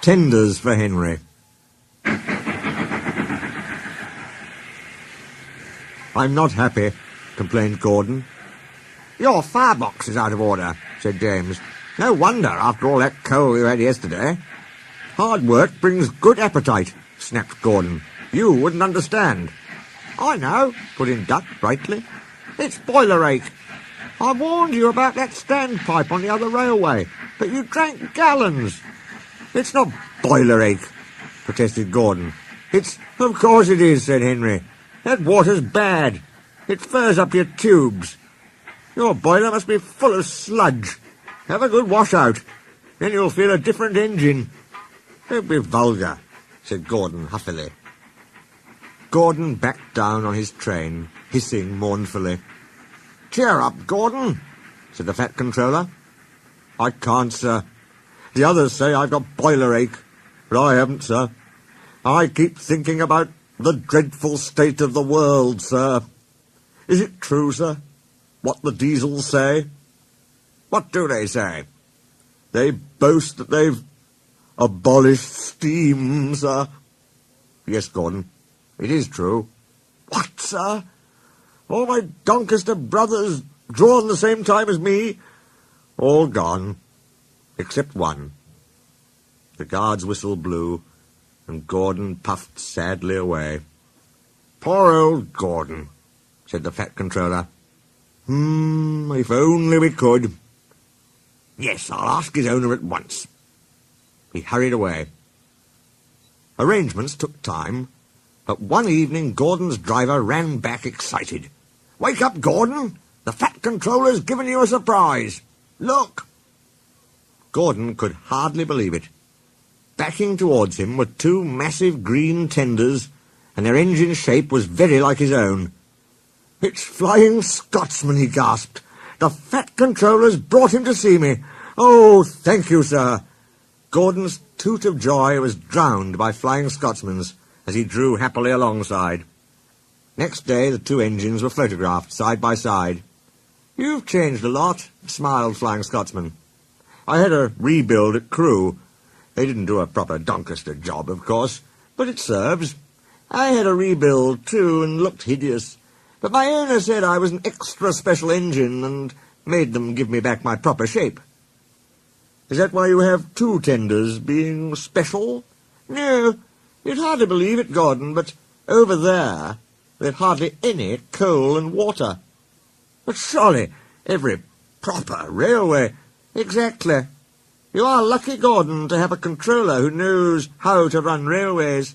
Tenders for Henry. I'm not happy, complained Gordon. Your firebox is out of order, said James. No wonder, after all that coal you had yesterday. Hard work brings good appetite, snapped Gordon. You wouldn't understand. I know, put in Duck brightly. It's boiler ache. I warned you about that standpipe on the other railway, but you drank gallons. It's not boiler ache, protested Gordon. Of course it is, said Henry. That water's bad. It furs up your tubes. Your boiler must be full of sludge. Have a good wash out. Then you'll feel a different engine. Don't be vulgar, said Gordon huffily. Gordon backed down on his train, hissing mournfully. Cheer up, Gordon, said the Fat Controller. I can't, sir. The others say I've got boiler ache, but I haven't, sir. I keep thinking about the dreadful state of the world, sir. Is it true, sir, what the diesels say? What do they say? They boast that they've abolished steam, sir. Yes, Gordon, it is true. What, sir? All my Doncaster brothers drawn the same time as me? All gone. Except one. The guard's whistle blew, and Gordon puffed sadly away. Poor old Gordon, said the Fat Controller. If only we could. Yes, I'll ask his owner at once. He hurried away. Arrangements took time, but one evening Gordon's driver ran back excited. Wake up, Gordon! The Fat Controller's given you a surprise. Look! Gordon could hardly believe it. Backing towards him were two massive green tenders, and their engine shape was very like his own. It's Flying Scotsman, he gasped. The Fat Controller's brought him to see me. Oh, thank you, sir. Gordon's toot of joy was drowned by Flying Scotsman's as he drew happily alongside. Next day the two engines were photographed side by side. You've changed a lot, smiled Flying Scotsman. I had a rebuild at Crewe. They didn't do a proper Doncaster job, of course, but it serves. I had a rebuild, too, and looked hideous. But my owner said I was an extra special engine and made them give me back my proper shape. Is that why you have two tenders, being special? No, you'd hardly believe it, Gordon, but over there there's hardly any coal and water. But surely every proper railway... Exactly. You are lucky, Gordon, to have a controller who knows how to run railways.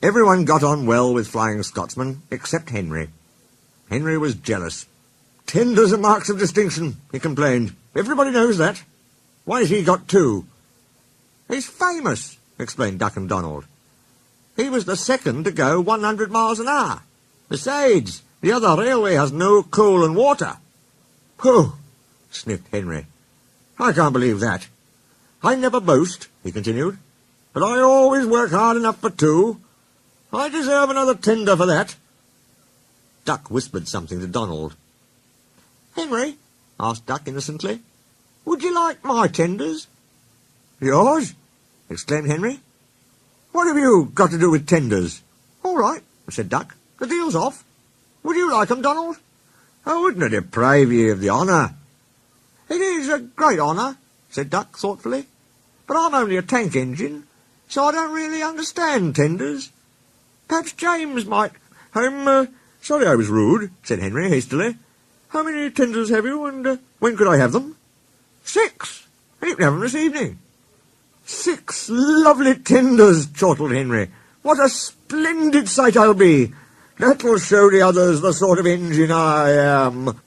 Everyone got on well with Flying Scotsman, except Henry. Henry was jealous. Tenders are marks of distinction, he complained. Everybody knows that. Why's he got two? He's famous, explained Duck and Donald. He was the second to go 100 miles an hour. Besides, the other railway has no coal and water. Pooh, sniffed Henry. I can't believe that. I never boast, he continued, but I always work hard enough for two. I deserve another tender for that. Duck whispered something to Donald. Henry, asked Duck innocently, would you like my tenders? Yours? Exclaimed Henry. What have you got to do with tenders? All right, said Duck. The deal's off. Would you like 'em, Donald? I wouldn't deprive you of the honour. It is a great honour, said Duck thoughtfully. "But I'm only a tank engine, so I don't really understand tenders. Perhaps James might—" sorry I was rude," said Henry hastily. "How many tenders have you, and when could I have them?" "6, and you can have them this evening." "6 lovely tenders," chortled Henry. "What a splendid sight I'll be! That'll show the others the sort of engine I am."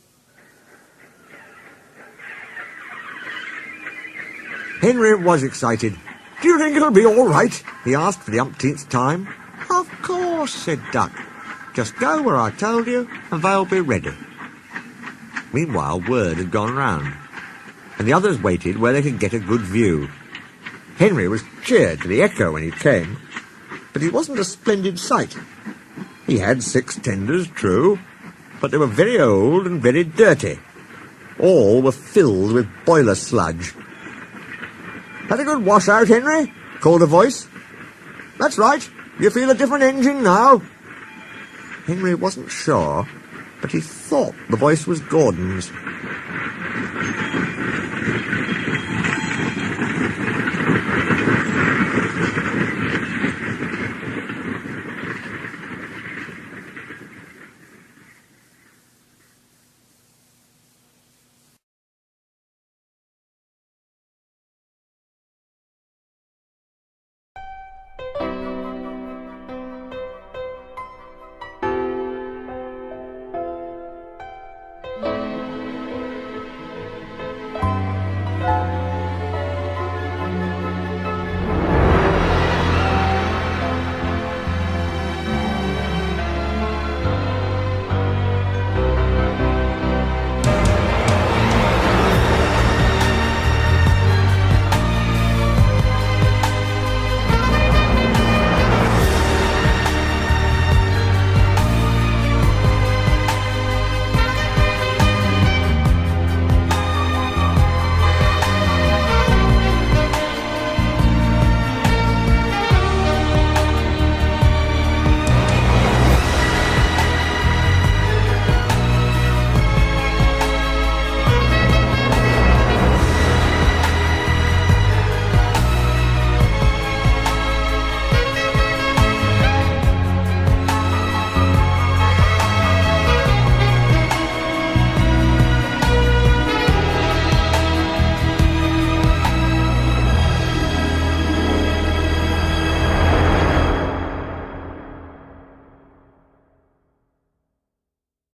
Henry was excited. "Do you think it'll be all right?" he asked for the umpteenth time. "Of course," said Duck. "Just go where I told you, and they'll be ready." Meanwhile, word had gone round, and the others waited where they could get a good view. Henry was cheered to the echo when he came, but he wasn't a splendid sight. He had 6 tenders, true, but they were very old and very dirty. All were filled with boiler sludge. "Had a good wash out, Henry?" called a voice. "That's right. You feel a different engine now?" Henry wasn't sure, but he thought the voice was Gordon's.